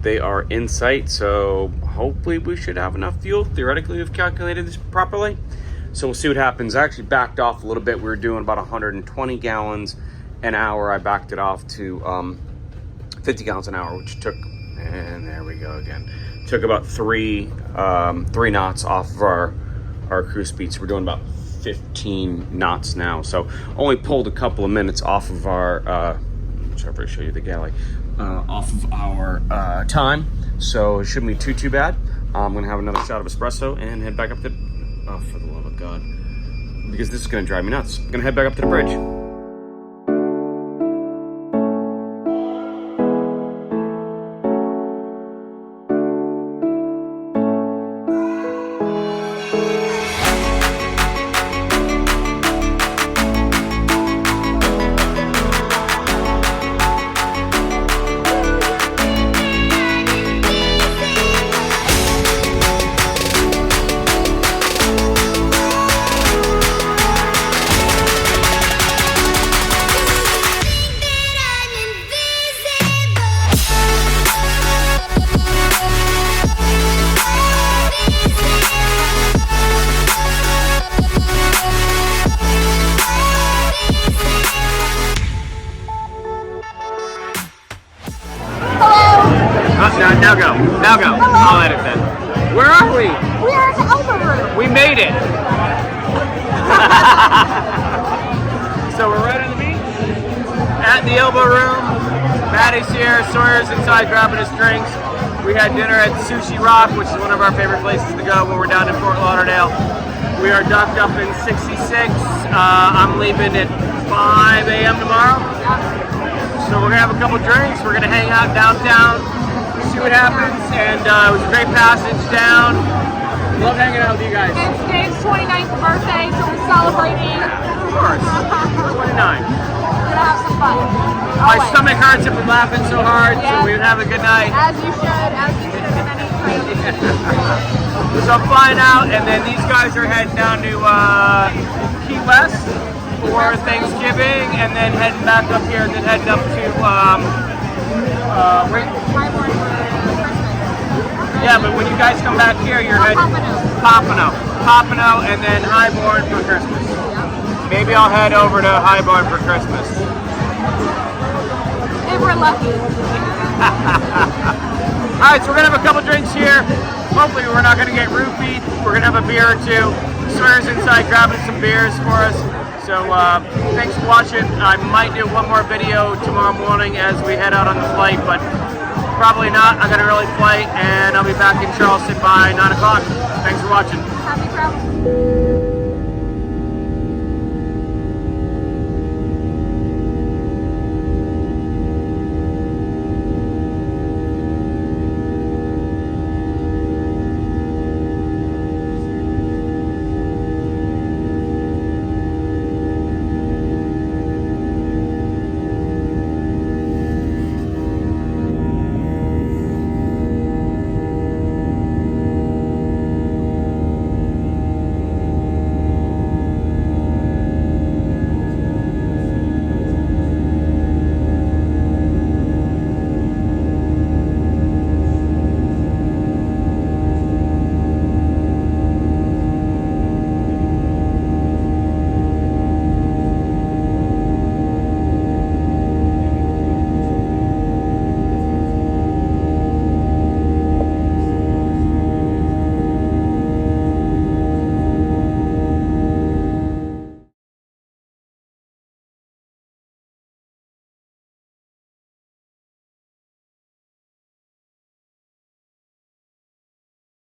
They are in sight, so hopefully we should have enough fuel. Theoretically, we've calculated this properly. So we'll see what happens. I actually backed off a little bit. We were doing about 120 gallons an hour. I backed it off to 50 gallons an hour, which took, and there we go again. Took about 3 knots off of our cruise speed. So we're doing about 15 knots now. So only pulled a couple of minutes off of our, whichever I show you the galley, off of our time. So it shouldn't be too bad. I'm gonna have another shot of espresso and head back up to, oh, for the love of God, because this is gonna drive me nuts. I'm gonna head back up to the bridge. Now go. Now go. I'll edit that. Where are we? We are at the Elbow Room. We made it. So we're right on the beach at the Elbow Room. Maddie's here. Sawyer's inside grabbing his drinks. We had dinner at Sushi Rock, which is one of our favorite places to go when we're down in Fort Lauderdale. We are docked up in 66. I'm leaving at 5 a.m. tomorrow. So we're gonna have a couple drinks. We're gonna hang out downtown, see what happens, and it was a great passage down. Love hanging out with you guys. It's Dave's 29th birthday, so we're celebrating. Of course, 29. We're gonna have some fun. My Always. stomach hurts if we're laughing so hard, so we would have a good night. As you should, and any friend. So I'm flying out, and then these guys are heading down to Key West for Thanksgiving, and then heading back up here, and then heading up to yeah, but when you guys come back here, you're heading Pompano, and then Highborn for Christmas. Maybe I'll head over to Highborn for Christmas. If we're lucky. All right, so we're gonna have a couple drinks here. Hopefully, we're not gonna get roofied. We're gonna have a beer or two. Sawyer's inside grabbing some beers for us. So thanks for watching. I might do one more video tomorrow morning as we head out on the flight, but probably not. I got an early flight, and I'll be back in Charleston by 9 o'clock. Thanks for watching. Happy travel.